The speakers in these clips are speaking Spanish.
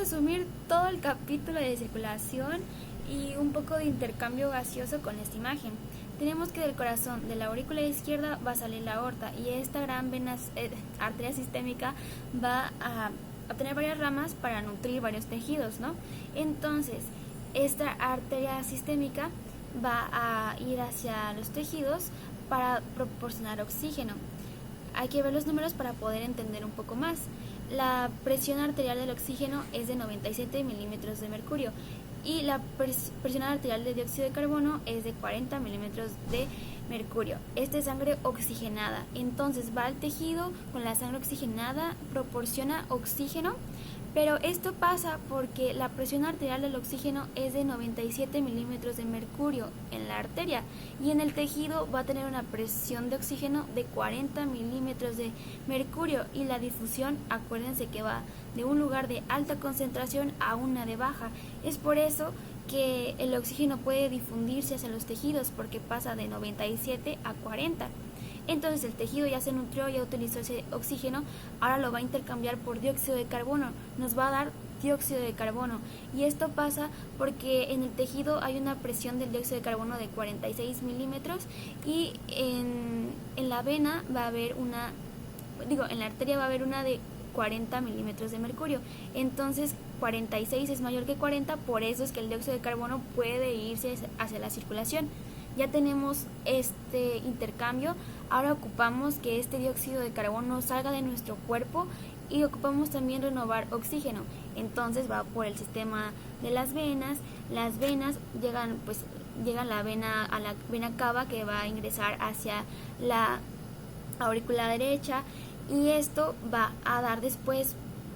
Resumir todo el capítulo de circulación y un poco de intercambio gaseoso con esta imagen. Tenemos que del corazón de la aurícula izquierda va a salir la aorta y esta gran arteria sistémica va a tener varias ramas para nutrir varios tejidos, ¿no? Entonces, esta arteria sistémica va a ir hacia los tejidos para proporcionar oxígeno. Hay que ver los números para poder entender un poco más. La presión arterial del oxígeno es de 97 milímetros de mercurio y la presión arterial de dióxido de carbono es de 40 milímetros de mercurio. Esta es sangre oxigenada, entonces va al tejido con la sangre oxigenada, proporciona oxígeno, pero esto pasa porque la presión arterial del oxígeno es de 97 milímetros de mercurio en la arteria y en el tejido va a tener una presión de oxígeno de 40 milímetros de mercurio y la difusión, acuérdense que va de un lugar de alta concentración a una de baja. Es por eso que el oxígeno puede difundirse hacia los tejidos porque pasa de 97 a 40. Entonces el tejido ya se nutrió, ya utilizó ese oxígeno, ahora lo va a intercambiar por dióxido de carbono, nos va a dar dióxido de carbono y esto pasa porque en el tejido hay una presión del dióxido de carbono de 46 milímetros y en la vena va a haber en la arteria va a haber una de 40 milímetros de mercurio, entonces 46 es mayor que 40, por eso es que el dióxido de carbono puede irse hacia la circulación. Ya tenemos este intercambio, ahora ocupamos que este dióxido de carbono salga de nuestro cuerpo y ocupamos también renovar oxígeno. Entonces va por el sistema de las venas llegan la vena a la vena cava que va a ingresar hacia la aurícula derecha y esto va a dar después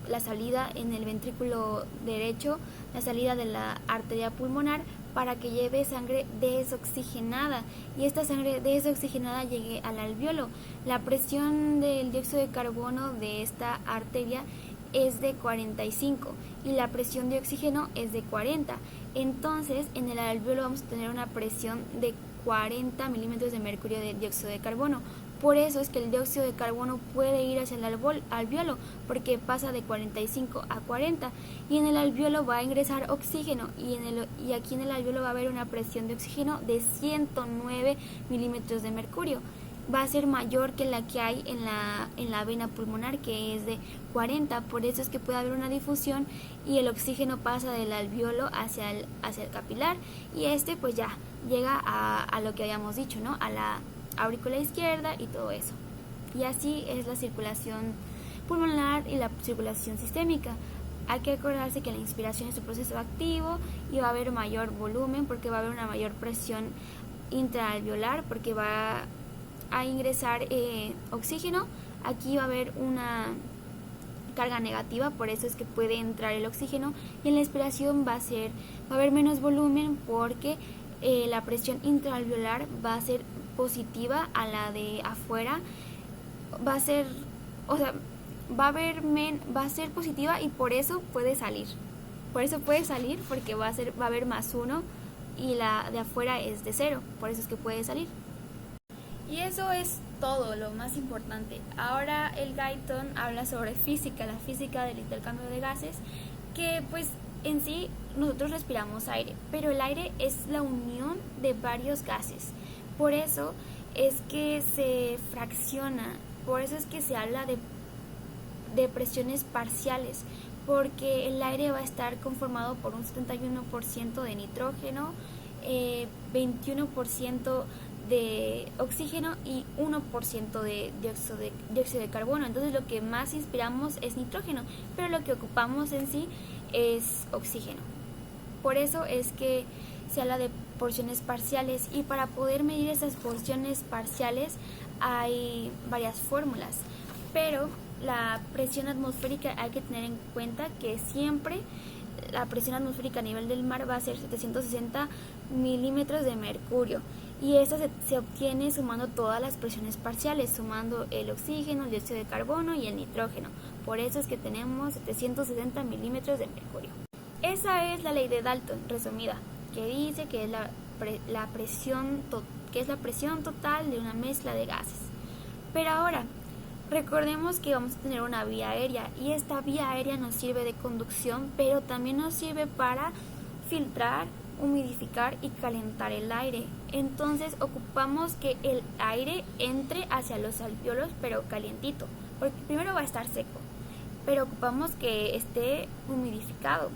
la salida en el ventrículo derecho, la salida de la arteria pulmonar para que lleve sangre desoxigenada y esta sangre desoxigenada llegue al alvéolo. La presión del dióxido de carbono de esta arteria es de 45 y la presión de oxígeno es de 40. Entonces, en el alvéolo vamos a tener una presión de 40 milímetros de mercurio de dióxido de carbono. Por eso es que el dióxido de carbono puede ir hacia el alvéolo, porque pasa de 45 a 40 y en el alvéolo va a ingresar oxígeno y aquí en el alvéolo va a haber una presión de oxígeno de 109 milímetros de mercurio. Va a ser mayor que la que hay en la vena pulmonar, que es de 40, por eso es que puede haber una difusión y el oxígeno pasa del alvéolo hacia el capilar y pues ya llega a lo que habíamos dicho, ¿no? A la aurícula izquierda y todo eso. Y así es la circulación pulmonar y la circulación sistémica. Hay que acordarse que la inspiración es un proceso activo y va a haber mayor volumen porque va a haber una mayor presión intraalveolar porque va a ingresar oxígeno. Aquí va a haber una carga negativa, por eso es que puede entrar el oxígeno y en la expiración va a haber menos volumen porque la presión intraalveolar va a ser positiva a la de afuera, va a ser positiva y por eso puede salir. Porque va a haber más 1 y la de afuera es de 0, por eso es que puede salir. Y eso es todo, lo más importante. Ahora el Guyton habla sobre física, la física del intercambio de gases, que pues en sí nosotros respiramos aire, pero el aire es la unión de varios gases. Por eso es que se fracciona, por eso es que se habla de presiones parciales, porque el aire va a estar conformado por un 71% de nitrógeno, 21% de oxígeno y 1% de dióxido de carbono. Entonces lo que más inspiramos es nitrógeno, pero lo que ocupamos en sí es oxígeno. Por eso es que se habla de porciones parciales y para poder medir esas porciones parciales hay varias fórmulas, pero la presión atmosférica hay que tener en cuenta que siempre la presión atmosférica a nivel del mar va a ser 760 milímetros de mercurio y esta se obtiene sumando todas las presiones parciales, sumando el oxígeno, el dióxido de carbono y el nitrógeno. Por eso es que tenemos 760 milímetros de mercurio. Esa es la ley de Dalton resumida, que dice que es la presión total de una mezcla de gases. Pero ahora, Recordemos que vamos a tener una vía aérea y esta vía aérea nos sirve de conducción, pero también nos sirve para filtrar, humidificar y calentar el aire. Entonces ocupamos que el aire entre hacia los alvéolos pero calientito, porque primero va a estar seco, pero ocupamos que esté humidificado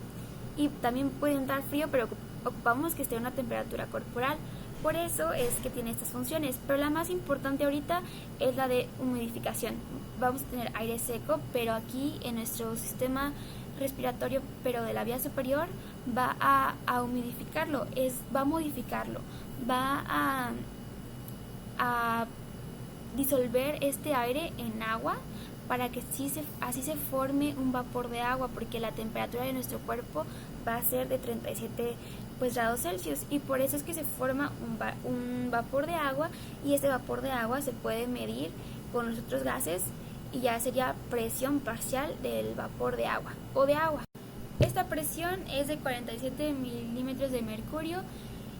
y también puede entrar frío, pero ocupamos que esté a una temperatura corporal. Por eso es que tiene estas funciones, pero la más importante ahorita es la de humidificación. Vamos a tener aire seco, pero aquí en nuestro sistema respiratorio, pero de la vía superior, va a humidificarlo, va a modificarlo, va a disolver este aire en agua para que así se forme un vapor de agua, porque la temperatura de nuestro cuerpo va a ser de 37 grados Celsius, y por eso es que se forma un vapor de agua, y este vapor de agua se puede medir con los otros gases y ya sería presión parcial del vapor de agua o de agua. Esta presión es de 47 milímetros de mercurio,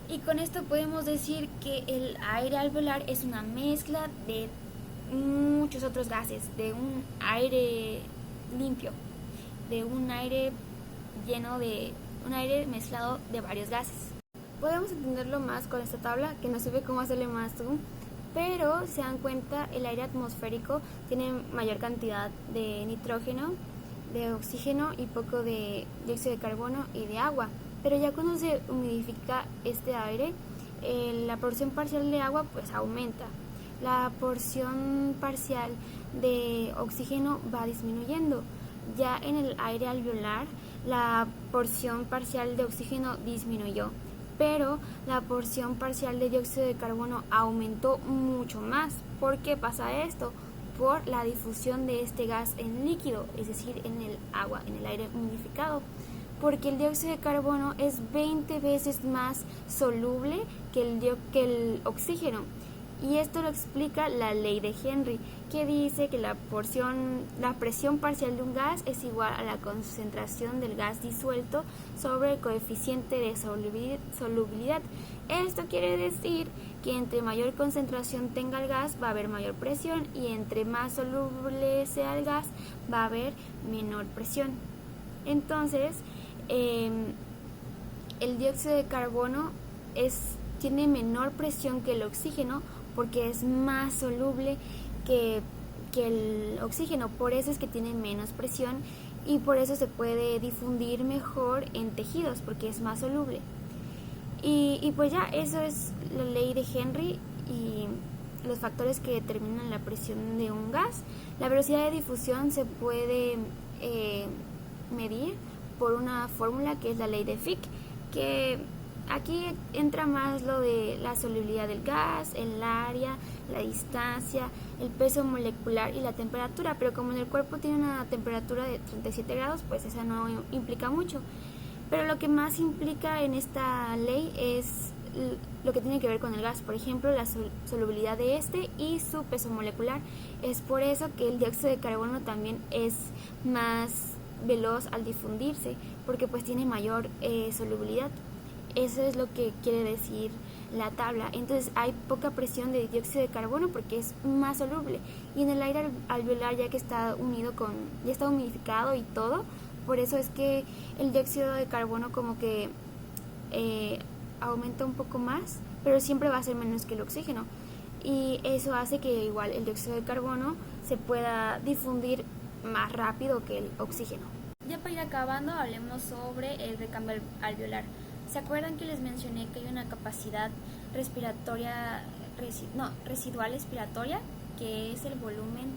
y con esto podemos decir que el aire alveolar es una mezcla de muchos otros gases, de un aire limpio, de un aire lleno de un aire mezclado de varios gases. Podemos entenderlo más con esta tabla, que no sirve cómo hacerle más zoom, pero se dan cuenta, el aire atmosférico tiene mayor cantidad de nitrógeno, de oxígeno y poco de dióxido de carbono y de agua. Pero ya cuando se humidifica este aire, la porción parcial de agua pues aumenta. La porción parcial de oxígeno va disminuyendo. Ya en el aire alveolar, la porción parcial de oxígeno disminuyó, pero la porción parcial de dióxido de carbono aumentó mucho más. ¿Por qué pasa esto? Por la difusión de este gas en líquido, es decir, en el agua, en el aire humidificado, porque el dióxido de carbono es 20 veces más soluble que el oxígeno. Y esto lo explica la ley de Henry, que dice que la presión parcial de un gas es igual a la concentración del gas disuelto sobre el coeficiente de solubilidad. Esto quiere decir que entre mayor concentración tenga el gas va a haber mayor presión, y entre más soluble sea el gas va a haber menor presión. Entonces, el dióxido de carbono tiene menor presión que el oxígeno, porque es más soluble que el oxígeno. Por eso es que tiene menos presión, y por eso se puede difundir mejor en tejidos, porque es más soluble. Y pues ya, eso es la ley de Henry y los factores que determinan la presión de un gas. La velocidad de difusión se puede medir por una fórmula que es la ley de Fick, que aquí entra más lo de la solubilidad del gas, el área, la distancia, el peso molecular y la temperatura, pero como en el cuerpo tiene una temperatura de 37 grados, pues esa no implica mucho. Pero lo que más implica en esta ley es lo que tiene que ver con el gas, por ejemplo, la solubilidad de este y su peso molecular. Es por eso que el dióxido de carbono también es más veloz al difundirse, porque pues tiene mayor solubilidad. Eso es lo que quiere decir la tabla. Entonces hay poca presión de dióxido de carbono porque es más soluble, y en el aire alveolar, ya que está ya está humidificado y todo, por eso es que el dióxido de carbono como que aumenta un poco más, pero siempre va a ser menos que el oxígeno, y eso hace que igual el dióxido de carbono se pueda difundir más rápido que el oxígeno. Ya para ir acabando, hablemos sobre el recambio alveolar. ¿Se acuerdan que les mencioné que hay una capacidad respiratoria, residual expiratoria, que es el volumen,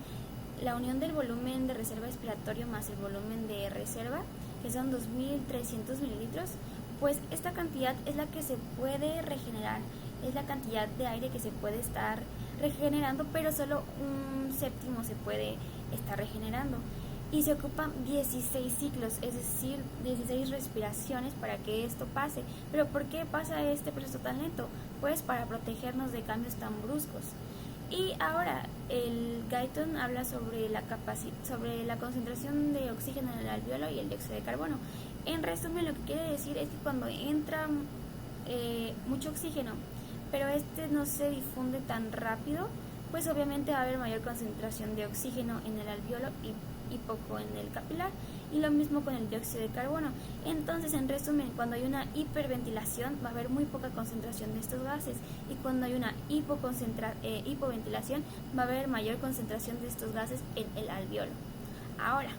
la unión del volumen de reserva expiratorio más el volumen de reserva, que son 2.300 mililitros? Pues esta cantidad es la que se puede regenerar, es la cantidad de aire que se puede estar regenerando, pero solo un séptimo se puede estar regenerando. Y se ocupan 16 ciclos, es decir, 16 respiraciones para que esto pase. ¿Pero por qué pasa este proceso tan lento? Pues para protegernos de cambios tan bruscos. Y ahora, el Guyton habla sobre la concentración de oxígeno en el alveolo y el dióxido de carbono. En resumen, lo que quiere decir es que cuando entra mucho oxígeno, pero este no se difunde tan rápido pues obviamente va a haber mayor concentración de oxígeno en el alveolo y poco en el capilar, y lo mismo con el dióxido de carbono. Entonces, en resumen, cuando hay una hiperventilación va a haber muy poca concentración de estos gases, y cuando hay una hipoventilación va a haber mayor concentración de estos gases en el alveolo. Ahora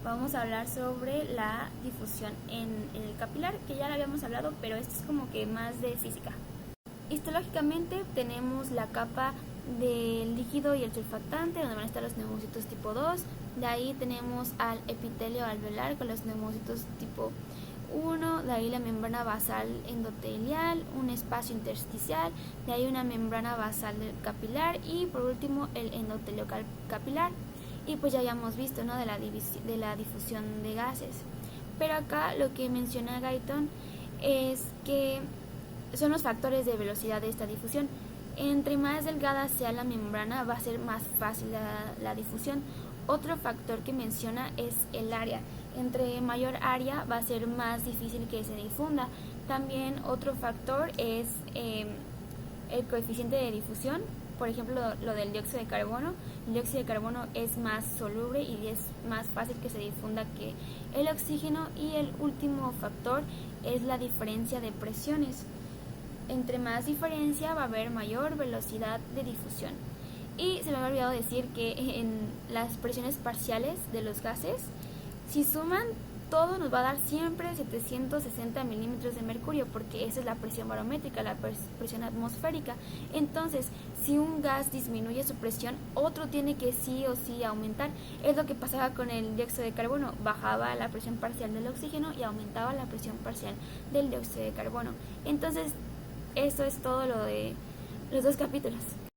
vamos a hablar sobre la difusión en el capilar, que ya lo habíamos hablado, pero esto es como que más de física. Histológicamente tenemos la capa del líquido y el surfactante, donde van a estar los neumocitos tipo 2. De ahí tenemos al epitelio alveolar con los neumocitos tipo 1, de ahí la membrana basal endotelial, un espacio intersticial, de ahí una membrana basal capilar y por último el endotelio capilar. Y pues ya habíamos visto, ¿no?, de la difusión de gases. Pero acá lo que menciona Guyton es que son los factores de velocidad de esta difusión. Entre más delgada sea la membrana, va a ser más fácil la difusión. Otro factor que menciona es el área. Entre mayor área va a ser más difícil que se difunda. También otro factor es el coeficiente de difusión. Por ejemplo, lo del dióxido de carbono. El dióxido de carbono es más soluble y es más fácil que se difunda que el oxígeno. Y el último factor es la diferencia de presiones. Entre más diferencia va a haber mayor velocidad de difusión. Y se me había olvidado decir que en las presiones parciales de los gases, si suman todo nos va a dar siempre 760 milímetros de mercurio, porque esa es la presión barométrica, la presión atmosférica. Entonces, si un gas disminuye su presión, otro tiene que sí o sí aumentar. Es lo que pasaba con el dióxido de carbono, bajaba la presión parcial del oxígeno y aumentaba la presión parcial del dióxido de carbono. Entonces, eso es todo lo de los dos capítulos.